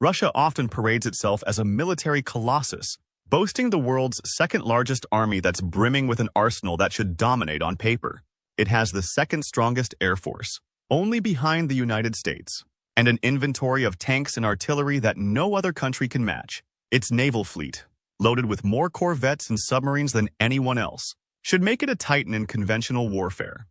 Russia often parades itself as a military colossus, boasting the world's second-largest army that's brimming with an arsenal that should dominate on paper. It has the second strongest air force, only behind the United States, and an inventory of tanks and artillery that no other country can match. Its naval fleet, loaded with more corvettes and submarines than anyone else, should make it a titan in conventional warfare.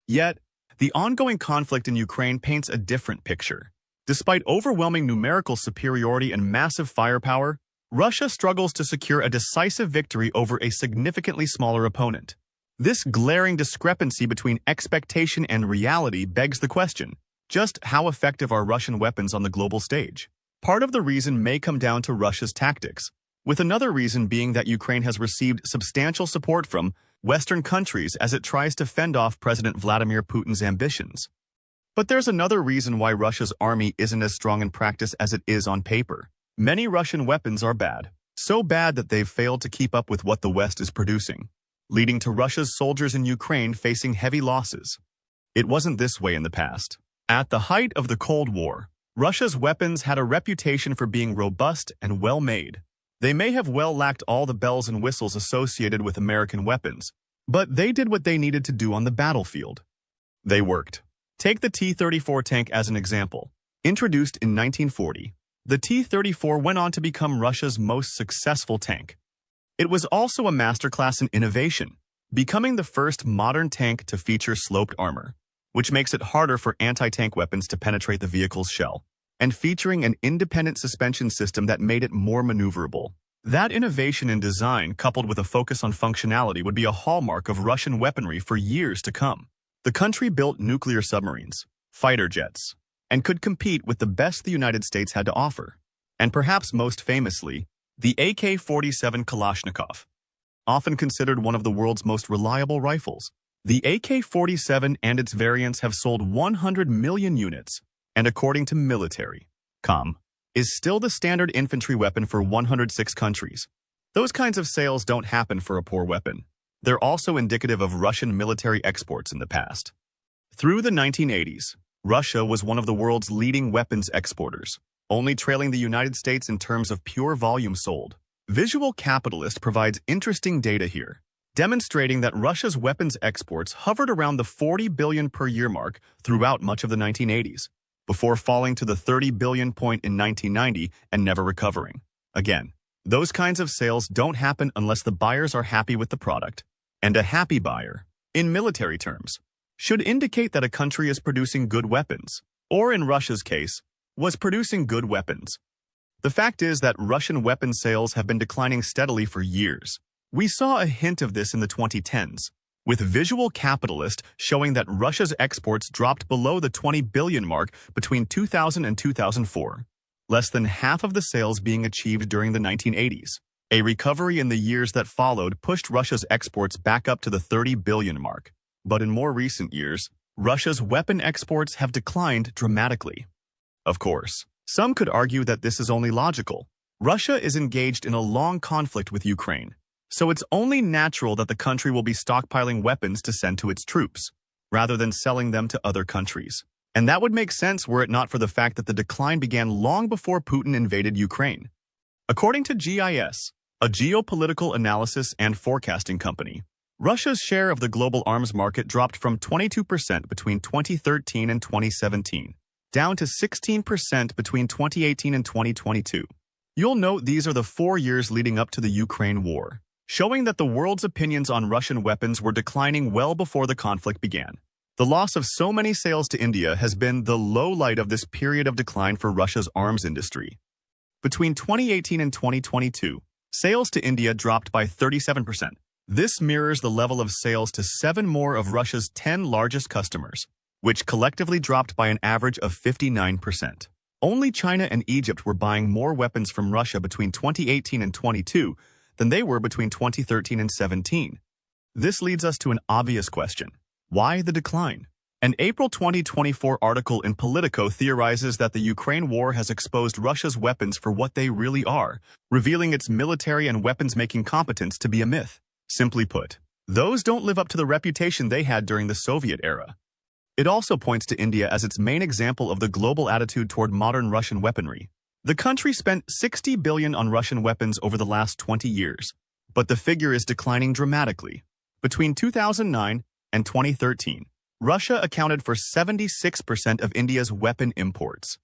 Yet, the ongoing conflict in Ukraine paints a different picture. Despite overwhelming numerical superiority and massive firepower, Russia struggles to secure a decisive victory over a significantly smaller opponent. This glaring discrepancy between expectation and reality begs the question, just how effective are Russian weapons on the global stage? Part of the reason may come down to Russia's tactics, with another reason being that Ukraine has received substantial support from Western countries as it tries to fend off President Vladimir Putin's ambitions. But there's another reason why Russia's army isn't as strong in practice as it is on paper. Many Russian weapons are bad, so bad that they've failed to keep up with what the West is producing, leading to Russia's soldiers in Ukraine facing heavy losses. It wasn't this way in the past. At the height of the Cold War, Russia's weapons had a reputation for being robust and well-made. They may have well lacked all the bells and whistles associated with American weapons, but they did what they needed to do on the battlefield. They worked. Take the T-34 tank as an example. Introduced in 1940, the T-34 went on to become Russia's most successful tank. It was also a masterclass in innovation, becoming the first modern tank to feature sloped armor, which makes it harder for anti-tank weapons to penetrate the vehicle's shell, and featuring an independent suspension system that made it more maneuverable. That innovation in design, coupled with a focus on functionality, would be a hallmark of Russian weaponry for years to come. The country built nuclear submarines, fighter jets, and could compete with the best the United States had to offer. And perhaps most famously, the AK-47 Kalashnikov, often considered one of the world's most reliable rifles. The AK-47 and its variants have sold 100 million units, and according to military.com, is still the standard infantry weapon for 106 countries. Those kinds of sales don't happen for a poor weapon. They're also indicative of Russian military exports in the past. Through the 1980s, Russia was one of the world's leading weapons exporters, only trailing the United States in terms of pure volume sold. Visual Capitalist provides interesting data here, demonstrating that Russia's weapons exports hovered around the 40 billion per year mark throughout much of the 1980s, before falling to the 30 billion point in 1990 and never recovering. Again, those kinds of sales don't happen unless the buyers are happy with the product. And a happy buyer, in military terms, should indicate that a country is producing good weapons, or in Russia's case, was producing good weapons. The fact is that Russian weapon sales have been declining steadily for years. We saw a hint of this in the 2010s, with Visual Capitalist showing that Russia's exports dropped below the 20 billion mark between 2000 and 2004, less than half of the sales being achieved during the 1980s. A recovery in the years that followed pushed Russia's exports back up to the 30 billion mark. But in more recent years, Russia's weapon exports have declined dramatically. Of course, some could argue that this is only logical. Russia is engaged in a long conflict with Ukraine, so it's only natural that the country will be stockpiling weapons to send to its troops, rather than selling them to other countries. And that would make sense were it not for the fact that the decline began long before Putin invaded Ukraine. According to GIS, a geopolitical analysis and forecasting company, Russia's share of the global arms market dropped from 22% between 2013 and 2017, down to 16% between 2018 and 2022. You'll note these are the 4 years leading up to the Ukraine war, showing that the world's opinions on Russian weapons were declining well before the conflict began. The loss of so many sales to India has been the low light of this period of decline for Russia's arms industry. Between 2018 and 2022, sales to India dropped by 37%. This mirrors the level of sales to 7 more of Russia's 10 largest customers, which collectively dropped by an average of 59%. Only China and Egypt were buying more weapons from Russia between 2018 and 22 than they were between 2013 and 17. This leads us to an obvious question. Why the decline? An April 2024 article in Politico theorizes that the Ukraine war has exposed Russia's weapons for what they really are, revealing its military and weapons-making competence to be a myth. Simply put, those don't live up to the reputation they had during the Soviet era. It also points to India as its main example of the global attitude toward modern Russian weaponry. The country spent $60 billion on Russian weapons over the last 20 years, but the figure is declining dramatically. Between 2009 and 2013, Russia accounted for 76% of India's weapon imports.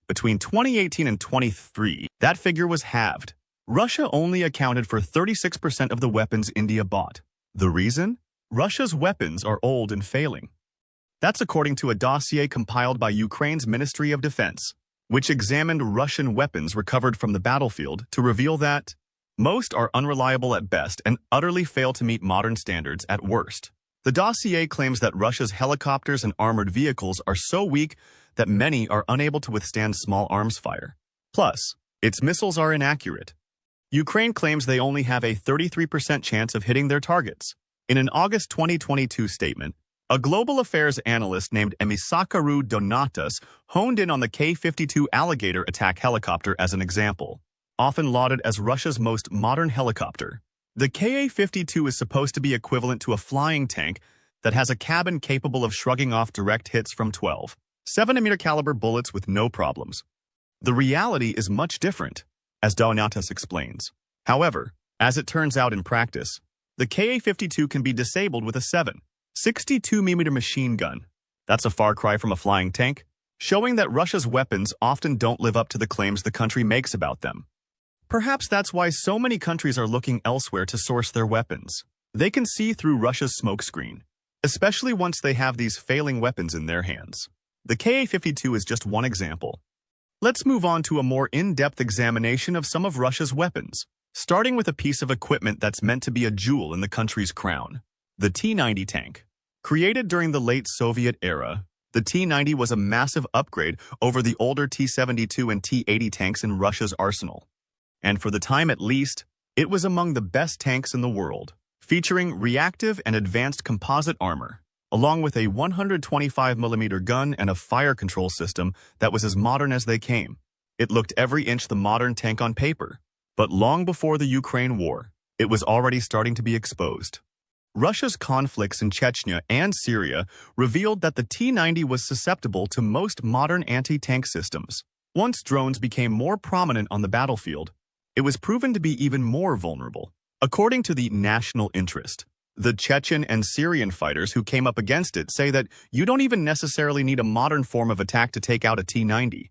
Between 2018 and 2023, that figure was halved. Russia only accounted for 36% of the weapons India bought. The reason? Russia's weapons are old and failing. That's according to a dossier compiled by Ukraine's Ministry of Defense, which examined Russian weapons recovered from the battlefield to reveal that most are unreliable at best and utterly fail to meet modern standards at worst. The dossier claims that Russia's helicopters and armored vehicles are so weak that many are unable to withstand small arms fire. Plus, its missiles are inaccurate. Ukraine claims they only have a 33% chance of hitting their targets. In an August 2022 statement, a global affairs analyst named Emisakaru Donatas honed in on the K-52 Alligator attack helicopter as an example. Often lauded as Russia's most modern helicopter, the Ka-52 is supposed to be equivalent to a flying tank that has a cabin capable of shrugging off direct hits from 12.7mm caliber bullets with no problems. The reality is much different, as Donatas explains. However, as it turns out in practice, the Ka-52 can be disabled with a 7.62mm machine gun. That's a far cry from a flying tank, showing that Russia's weapons often don't live up to the claims the country makes about them. Perhaps that's why so many countries are looking elsewhere to source their weapons. They can see through Russia's smokescreen, especially once they have these failing weapons in their hands. The Ka-52 is just one example. Let's move on to a more in-depth examination of some of Russia's weapons, starting with a piece of equipment that's meant to be a jewel in the country's crown, the T-90 tank. Created during the late Soviet era, the T-90 was a massive upgrade over the older T-72 and T-80 tanks in Russia's arsenal. And for the time at least, it was among the best tanks in the world, featuring reactive and advanced composite armor, along with a 125mm gun and a fire control system that was as modern as they came. It looked every inch the modern tank on paper, but long before the Ukraine war, it was already starting to be exposed. Russia's conflicts in Chechnya and Syria revealed that the T-90 was susceptible to most modern anti-tank systems. Once drones became more prominent on the battlefield, it was proven to be even more vulnerable. According to the National Interest, the Chechen and Syrian fighters who came up against it say that you don't even necessarily need a modern form of attack to take out a T-90.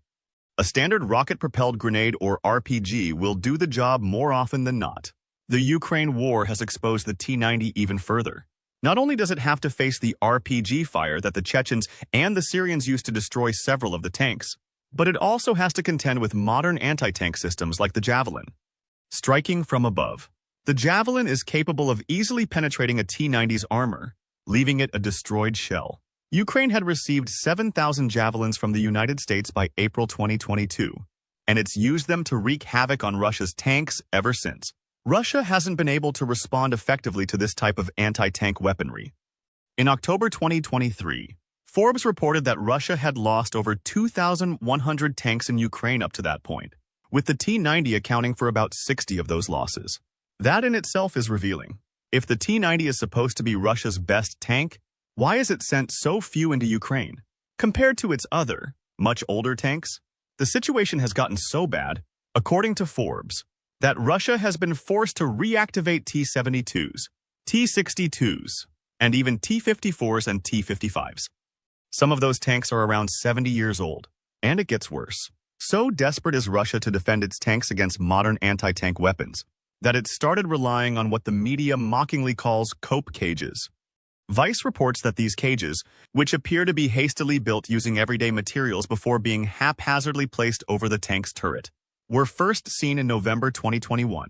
A standard rocket-propelled grenade or RPG will do the job more often than not. The Ukraine war has exposed the T-90 even further. Not only does it have to face the RPG fire that the Chechens and the Syrians used to destroy several of the tanks, but it also has to contend with modern anti-tank systems like the Javelin. Striking from above. The Javelin is capable of easily penetrating a T-90's armor, leaving it a destroyed shell. Ukraine had received 7,000 Javelins from the United States by April 2022, and it's used them to wreak havoc on Russia's tanks ever since. Russia hasn't been able to respond effectively to this type of anti-tank weaponry. In October 2023, Forbes reported that Russia had lost over 2,100 tanks in Ukraine up to that point, with the T-90 accounting for about 60 of those losses. That in itself is revealing. If the T-90 is supposed to be Russia's best tank, why is it sent so few into Ukraine? Compared to its other, much older tanks, the situation has gotten so bad, according to Forbes, that Russia has been forced to reactivate T-72s, T-62s, and even T-54s and T-55s. Some of those tanks are around 70 years old, and it gets worse. So desperate is Russia to defend its tanks against modern anti-tank weapons that it started relying on what the media mockingly calls cope cages. Vice reports that these cages, which appear to be hastily built using everyday materials before being haphazardly placed over the tank's turret, were first seen in November 2021,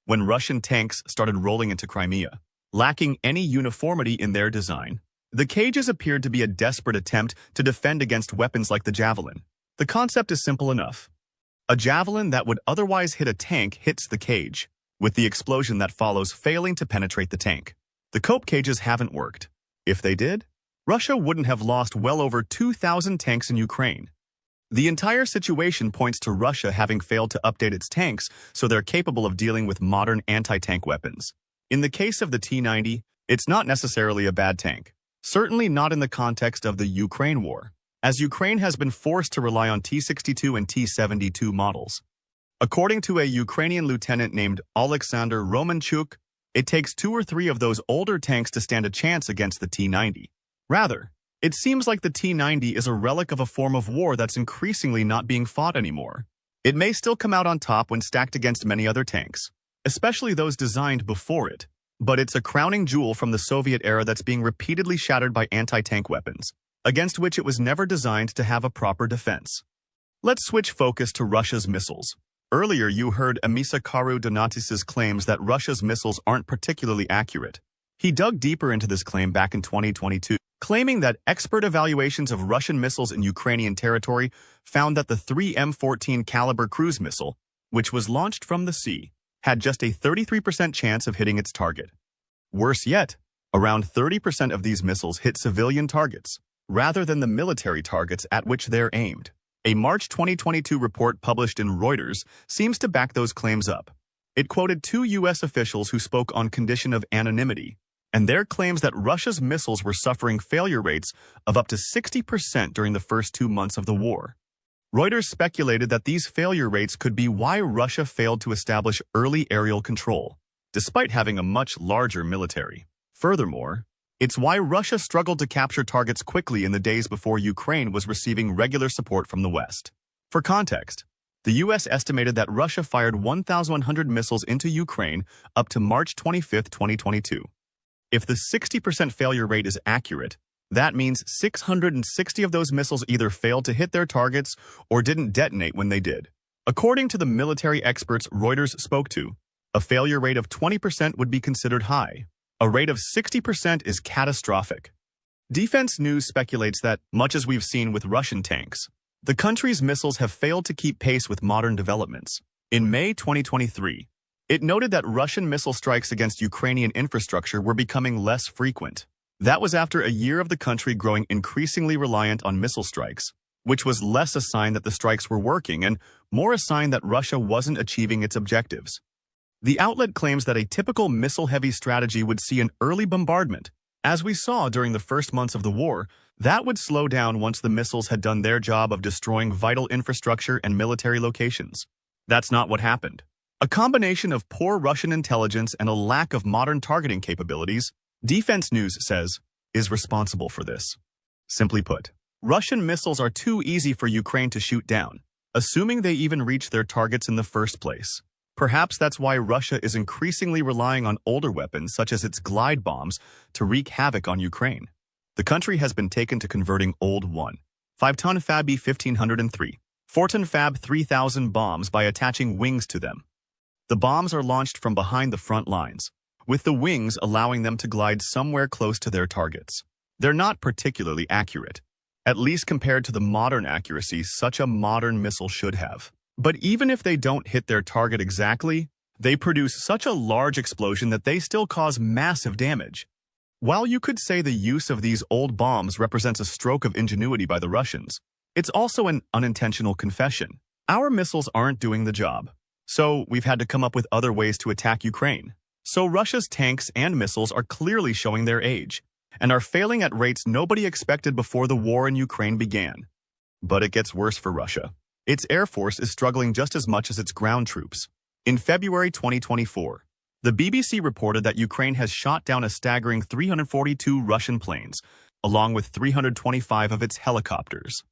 when Russian tanks started rolling into Crimea. Lacking any uniformity in their design, the cages appeared to be a desperate attempt to defend against weapons like the Javelin. The concept is simple enough. A Javelin that would otherwise hit a tank hits the cage, with the explosion that follows failing to penetrate the tank. The cope cages haven't worked. If they did, Russia wouldn't have lost well over 2,000 tanks in Ukraine. The entire situation points to Russia having failed to update its tanks so they're capable of dealing with modern anti-tank weapons. In the case of the T-90, it's not necessarily a bad tank. Certainly not in the context of the Ukraine war. as Ukraine has been forced to rely on T-62 and T-72 models. According to a Ukrainian lieutenant named Alexander Romanchuk, it takes 2 or 3 of those older tanks to stand a chance against the T-90. Rather, it seems like the T-90 is a relic of a form of war that's increasingly not being fought anymore. It may still come out on top when stacked against many other tanks, especially those designed before it, but it's a crowning jewel from the Soviet era that's being repeatedly shattered by anti-tank weapons, against which it was never designed to have a proper defense. Let's switch focus to Russia's missiles. Earlier, you heard Emisakarou Donatis's claims that Russia's missiles aren't particularly accurate. He dug deeper into this claim back in 2022, claiming that expert evaluations of Russian missiles in Ukrainian territory found that the 3 M14 caliber cruise missile, which was launched from the sea, had just a 33% chance of hitting its target. Worse yet, around 30% of these missiles hit civilian targets, rather than the military targets at which they're aimed. A March 2022 report published in Reuters seems to back those claims up. It quoted 2 U.S. officials who spoke on condition of anonymity, and their claims that Russia's missiles were suffering failure rates of up to 60% during the first 2 months of the war. Reuters speculated that these failure rates could be why Russia failed to establish early aerial control, despite having a much larger military. Furthermore, it's why Russia struggled to capture targets quickly in the days before Ukraine was receiving regular support from the West. For context, the U.S. estimated that Russia fired 1,100 missiles into Ukraine up to March 25, 2022. If the 60% failure rate is accurate, that means 660 of those missiles either failed to hit their targets or didn't detonate when they did. According to the military experts Reuters spoke to, a failure rate of 20% would be considered high. A rate of 60% is catastrophic. Defense News speculates that, much as we've seen with Russian tanks, the country's missiles have failed to keep pace with modern developments. In May 2023, it noted that Russian missile strikes against Ukrainian infrastructure were becoming less frequent. That was after a year of the country growing increasingly reliant on missile strikes, which was less a sign that the strikes were working and more a sign that Russia wasn't achieving its objectives. The outlet claims that a typical missile-heavy strategy would see an early bombardment. As we saw during the first months of the war, that would slow down once the missiles had done their job of destroying vital infrastructure and military locations. That's not what happened. A combination of poor Russian intelligence and a lack of modern targeting capabilities, Defense News says, is responsible for this. Simply put, Russian missiles are too easy for Ukraine to shoot down, assuming they even reach their targets in the first place. Perhaps that's why Russia is increasingly relying on older weapons such as its glide bombs to wreak havoc on Ukraine. The country has been taken to converting old 1.5-ton Fab B-1500 and 3.4-ton Fab 3000 bombs by attaching wings to them. The bombs are launched from behind the front lines, with the wings allowing them to glide somewhere close to their targets. They're not particularly accurate, at least compared to the modern accuracy such a modern missile should have. But even if they don't hit their target exactly, they produce such a large explosion that they still cause massive damage. While you could say the use of these old bombs represents a stroke of ingenuity by the Russians, it's also an unintentional confession. Our missiles aren't doing the job, so we've had to come up with other ways to attack Ukraine. So Russia's tanks and missiles are clearly showing their age, and are failing at rates nobody expected before the war in Ukraine began. But it gets worse for Russia. Its air force is struggling just as much as its ground troops. In February 2024, the BBC reported that Ukraine has shot down a staggering 342 Russian planes, along with 325 of its helicopters.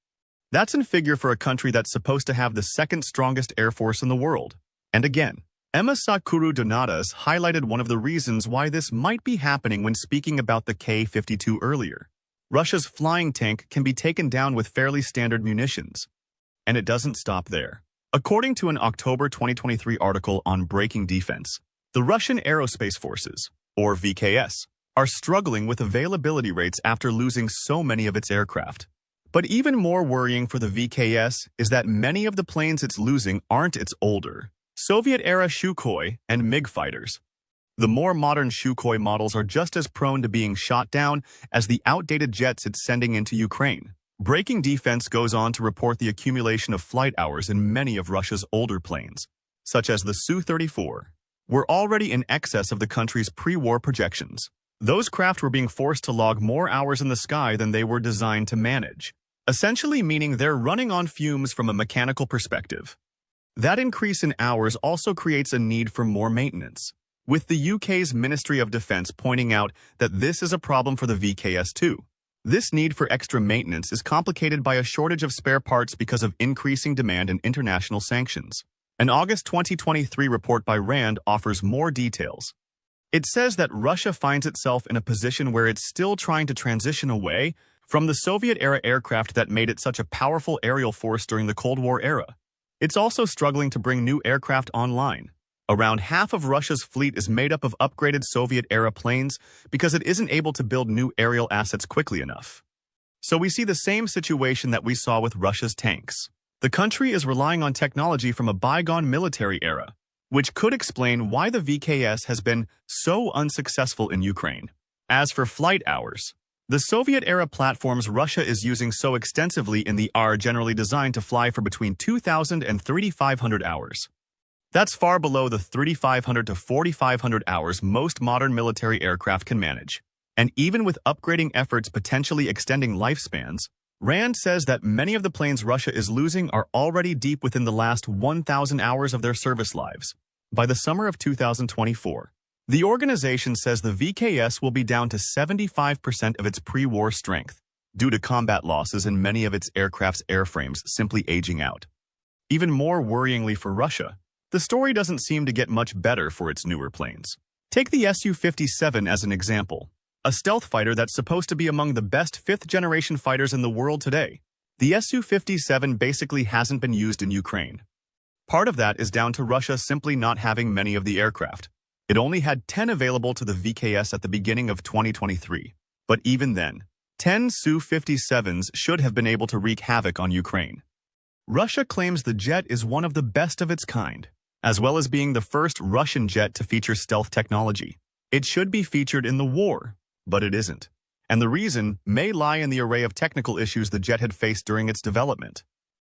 That's in figure for a country that's supposed to have the second strongest air force in the world. And again, Emisakarou Donatis highlighted one of the reasons why this might be happening when speaking about the K-52 earlier. Russia's flying tank can be taken down with fairly standard munitions. And it doesn't stop there. According to an October 2023 article on Breaking Defense, the Russian Aerospace Forces, or VKS, are struggling with availability rates after losing so many of its aircraft. But even more worrying for the VKS is that many of the planes it's losing aren't its older Soviet-era Sukhoi and MiG fighters. The more modern Sukhoi models are just as prone to being shot down as the outdated jets it's sending into Ukraine. Breaking Defense goes on to report the accumulation of flight hours in many of Russia's older planes, such as the Su-34, were already in excess of the country's pre-war projections. Those craft were being forced to log more hours in the sky than they were designed to manage. essentially meaning they're running on fumes from a mechanical perspective. That increase in hours also creates a need for more maintenance, with the UK's Ministry of Defence pointing out that this is a problem for the VKS too. This need for extra maintenance is complicated by a shortage of spare parts because of increasing demand and international sanctions. An August 2023 report by RAND offers more details. It says that Russia finds itself in a position where it's still trying to transition away from the Soviet-era aircraft that made it such a powerful aerial force during the Cold War era. It's also struggling to bring new aircraft online. Around half of Russia's fleet is made up of upgraded Soviet-era planes because it isn't able to build new aerial assets quickly enough. So we see the same situation that we saw with Russia's tanks. The country is relying on technology from a bygone military era, which could explain why the VKS has been so unsuccessful in Ukraine. As for flight hours, the Soviet-era platforms Russia is using so extensively in the are generally designed to fly for between 2,000 and 3,500 hours. That's far below the 3,500 to 4,500 hours most modern military aircraft can manage. And even with upgrading efforts potentially extending lifespans, RAND says that many of the planes Russia is losing are already deep within the last 1,000 hours of their service lives. By the summer of 2024, the organization says the VKS will be down to 75% of its pre-war strength, due to combat losses and many of its aircraft's airframes simply aging out. Even more worryingly for Russia, the story doesn't seem to get much better for its newer planes. Take the Su-57 as an example, a stealth fighter that's supposed to be among the best fifth-generation fighters in the world today. The Su-57 basically hasn't been used in Ukraine. Part of that is down to Russia simply not having many of the aircraft. It only had 10 available to the VKS at the beginning of 2023. But even then, 10 Su-57s should have been able to wreak havoc on Ukraine. Russia claims the jet is one of the best of its kind, as well as being the first Russian jet to feature stealth technology. It should be featured in the war, but it isn't. And the reason may lie in the array of technical issues the jet had faced during its development.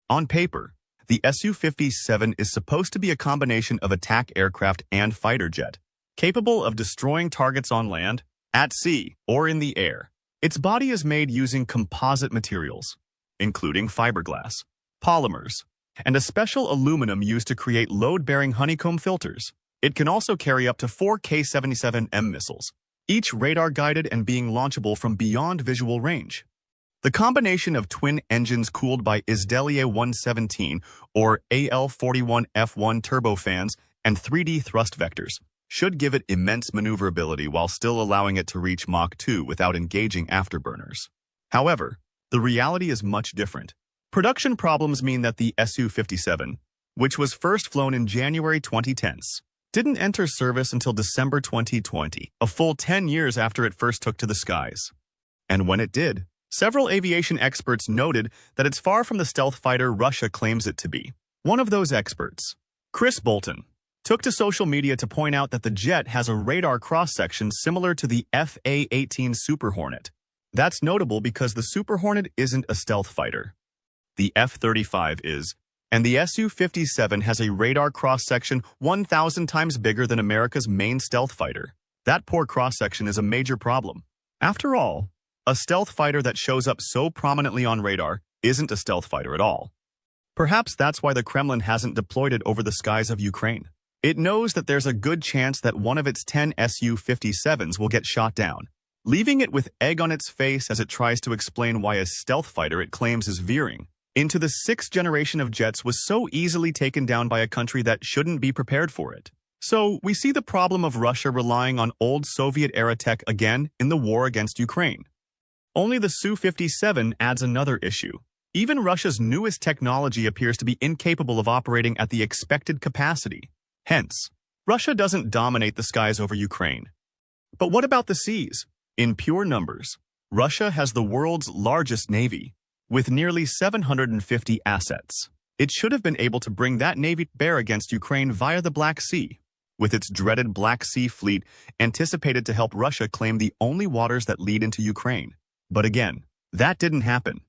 On paper, the Su-57 is supposed to be a combination of attack aircraft and fighter jet, capable of destroying targets on land, at sea, or in the air. Its body is made using composite materials, including fiberglass, polymers, and a special aluminum used to create load-bearing honeycomb filters. It can also carry up to 4 K-77M missiles, each radar-guided and being launchable from beyond visual range. The combination of twin engines cooled by Izdeliye 117 or AL-41F1 turbofans and 3D thrust vectors should give it immense maneuverability while still allowing it to reach Mach 2 without engaging afterburners. However, the reality is much different. Production problems mean that the Su-57, which was first flown in January 2010, didn't enter service until December 2020, a full 10 years after it first took to the skies. And when it did, several aviation experts noted that it's far from the stealth fighter Russia claims it to be. One of those experts, Chris Bolton, took to social media to point out that the jet has a radar cross-section similar to the Fa-18 Super Hornet. That's notable because the Super Hornet isn't a stealth fighter. The F-35 is, and the Su-57 has a radar cross-section 1,000 times bigger than America's main stealth fighter. That poor cross-section is a major problem. After all, a stealth fighter that shows up so prominently on radar isn't a stealth fighter at all. Perhaps that's why the Kremlin hasn't deployed it over the skies of Ukraine. It knows that there's a good chance that one of its 10 Su-57s will get shot down, leaving it with egg on its face as it tries to explain why a stealth fighter it claims is veering into the sixth generation of jets was so easily taken down by a country that shouldn't be prepared for it. So, we see the problem of Russia relying on old Soviet-era tech again in the war against Ukraine. Only the Su-57 adds another issue. Even Russia's newest technology appears to be incapable of operating at the expected capacity. Hence, Russia doesn't dominate the skies over Ukraine. But what about the seas? In pure numbers, Russia has the world's largest navy, with nearly 750 assets. It should have been able to bring that navy to bear against Ukraine via the Black Sea, with its dreaded Black Sea fleet anticipated to help Russia claim the only waters that lead into Ukraine. But again, that didn't happen.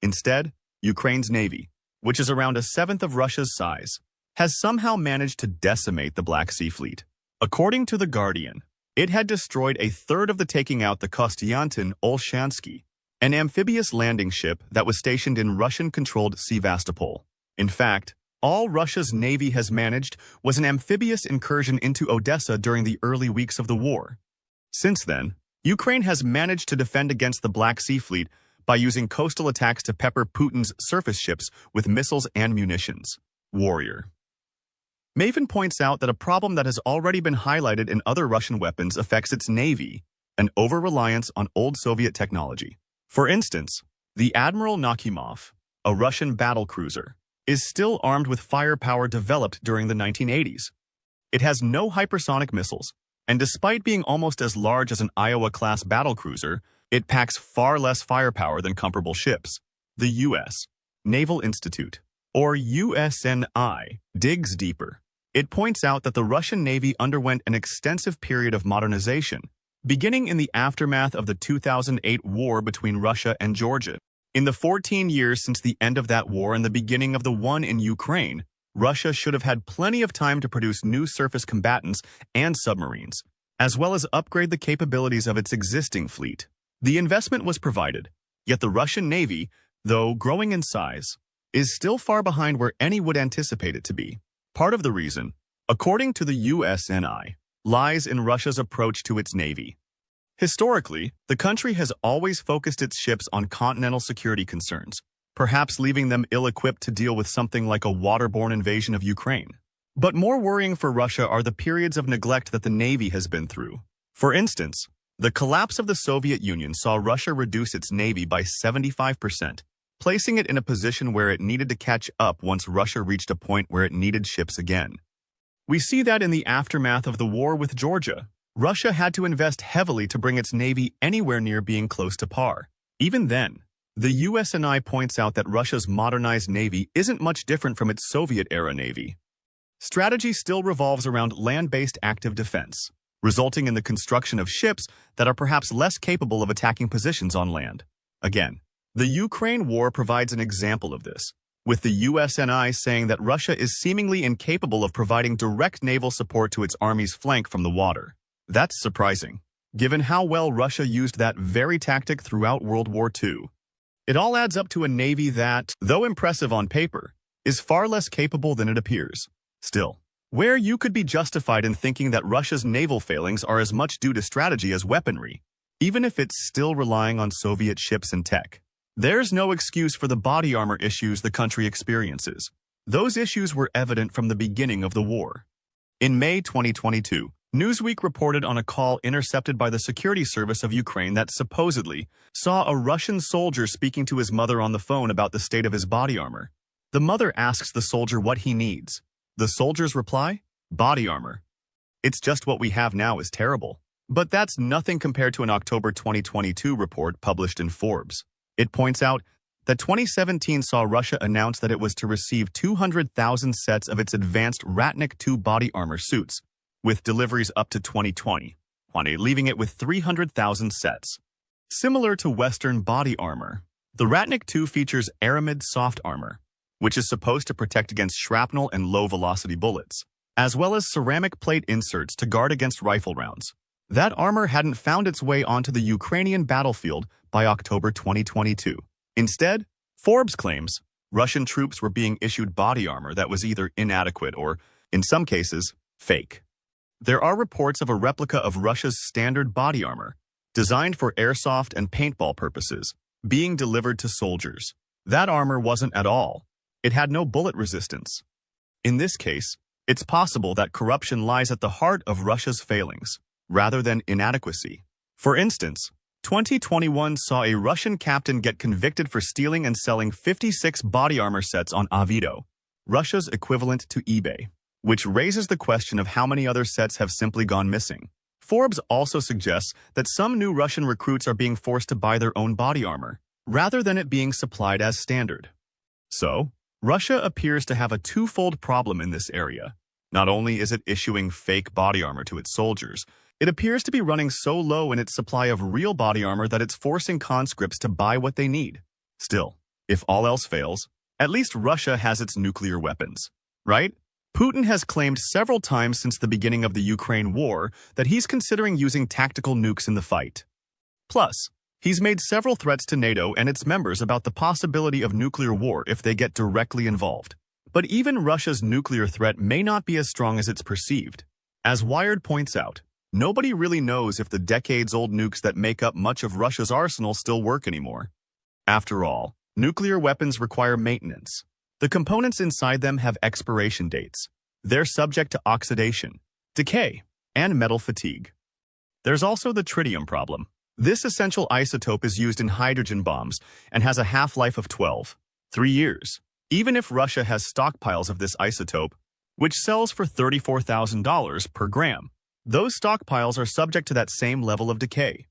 Instead, Ukraine's navy, which is around a seventh of Russia's size, has somehow managed to decimate the Black Sea fleet. According to The Guardian, it had destroyed a third of the taking out the Kostiantin Olshansky, an amphibious landing ship that was stationed in Russian-controlled Sevastopol. In fact, all Russia's navy has managed was an amphibious incursion into Odessa during the early weeks of the war. Since then, Ukraine has managed to defend against the Black Sea Fleet by using coastal attacks to pepper Putin's surface ships with missiles and munitions. Warrior. Maven points out that a problem that has already been highlighted in other Russian weapons affects its navy, an over-reliance on old Soviet technology. For instance, the Admiral Nakhimov, a Russian battlecruiser, is still armed with firepower developed during the 1980s. It has no hypersonic missiles, and despite being almost as large as an Iowa-class battlecruiser, it packs far less firepower than comparable ships. The U.S. Naval Institute, or USNI, digs deeper. It points out that the Russian Navy underwent an extensive period of modernization, beginning in the aftermath of the 2008 war between Russia and Georgia. In the 14 years since the end of that war and the beginning of the one in Ukraine, Russia should have had plenty of time to produce new surface combatants and submarines, as well as upgrade the capabilities of its existing fleet. The investment was provided, yet the Russian Navy, though growing in size, is still far behind where any would anticipate it to be. Part of the reason, according to the USNI, lies in Russia's approach to its navy. Historically, the country has always focused its ships on continental security concerns, perhaps leaving them ill-equipped to deal with something like a waterborne invasion of Ukraine. But more worrying for Russia are the periods of neglect that the Navy has been through. For instance, the collapse of the Soviet Union saw Russia reduce its Navy by 75%, placing it in a position where it needed to catch up once Russia reached a point where it needed ships again. We see that in the aftermath of the war with Georgia. Russia had to invest heavily to bring its Navy anywhere near being close to par. Even then, the USNI points out that Russia's modernized Navy isn't much different from its Soviet-era Navy. Strategy still revolves around land-based active defense, resulting in the construction of ships that are perhaps less capable of attacking positions on land. Again, the Ukraine war provides an example of this, with the USNI saying that Russia is seemingly incapable of providing direct naval support to its army's flank from the water. That's surprising, given how well Russia used that very tactic throughout World War II. It all adds up to a navy that, though impressive on paper, is far less capable than it appears. Still, where you could be justified in thinking that Russia's naval failings are as much due to strategy as weaponry, even if it's still relying on Soviet ships and tech. There's no excuse for the body armor issues the country experiences. Those issues were evident from the beginning of the war. In May 2022, Newsweek reported on a call intercepted by the security service of Ukraine that supposedly saw a Russian soldier speaking to his mother on the phone about the state of his body armor. The mother asks the soldier what he needs. The soldier's reply? Body armor. It's just what we have now is terrible. But that's nothing compared to an October 2022 report published in Forbes. It points out that 2017 saw Russia announce that it was to receive 200,000 sets of its advanced Ratnik II body armor suits, with deliveries up to 2020, leaving it with 300,000 sets. Similar to Western body armor, the Ratnik II features aramid soft armor, which is supposed to protect against shrapnel and low-velocity bullets, as well as ceramic plate inserts to guard against rifle rounds. That armor hadn't found its way onto the Ukrainian battlefield by October 2022. Instead, Forbes claims Russian troops were being issued body armor that was either inadequate or, in some cases, fake. There are reports of a replica of Russia's standard body armor, designed for airsoft and paintball purposes, being delivered to soldiers. That armor wasn't at all. It had no bullet resistance. In this case, it's possible that corruption lies at the heart of Russia's failings, rather than inadequacy. For instance, 2021 saw a Russian captain get convicted for stealing and selling 56 body armor sets on Avito, Russia's equivalent to eBay, which raises the question of how many other sets have simply gone missing. Forbes also suggests that some new Russian recruits are being forced to buy their own body armor, rather than it being supplied as standard. So, Russia appears to have a twofold problem in this area. Not only is it issuing fake body armor to its soldiers, it appears to be running so low in its supply of real body armor that it's forcing conscripts to buy what they need. Still, if all else fails, at least Russia has its nuclear weapons, right? Putin has claimed several times since the beginning of the Ukraine war that he's considering using tactical nukes in the fight. Plus, He's made several threats to NATO and its members about the possibility of nuclear war if they get directly involved. But even Russia's nuclear threat may not be as strong as it's perceived. As Wired points out, nobody really knows if the decades-old nukes that make up much of Russia's arsenal still work anymore. After all, nuclear weapons require maintenance. The components inside them have expiration dates. They're subject to oxidation, decay, and metal fatigue. There's also the tritium problem. This essential isotope is used in hydrogen bombs and has a half-life of 3 years. Even if Russia has stockpiles of this isotope, which sells for $34,000 per gram, those stockpiles are subject to that same level of decay.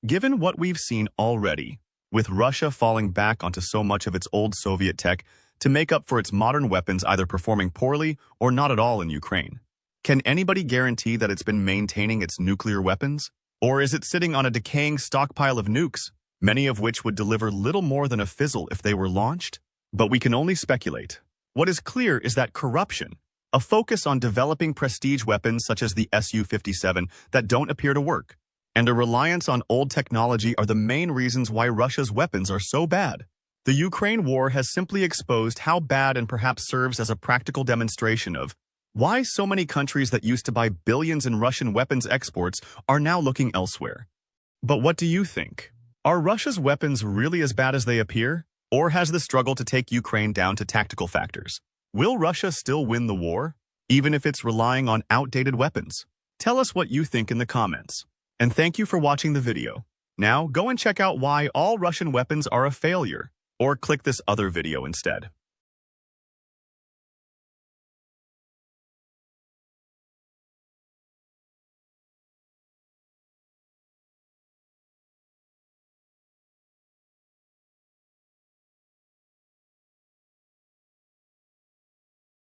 Given what we've seen already, with Russia falling back onto so much of its old Soviet tech to make up for its modern weapons either performing poorly or not at all in Ukraine, can anybody guarantee that it's been maintaining its nuclear weapons? Or is it sitting on a decaying stockpile of nukes, many of which would deliver little more than a fizzle if they were launched? But we can only speculate. What is clear is that corruption, a focus on developing prestige weapons such as the Su-57 that don't appear to work, and a reliance on old technology are the main reasons why Russia's weapons are so bad. The Ukraine war has simply exposed how bad and perhaps serves as a practical demonstration of why so many countries that used to buy billions in Russian weapons exports are now looking elsewhere. But what do you think? Are Russia's weapons really as bad as they appear? Or has the struggle to take Ukraine down to tactical factors? Will Russia still win the war, even if it's relying on outdated weapons? Tell us what you think in the comments. And thank you for watching the video. Now, go and check out why all Russian weapons are a failure, or click this other video instead.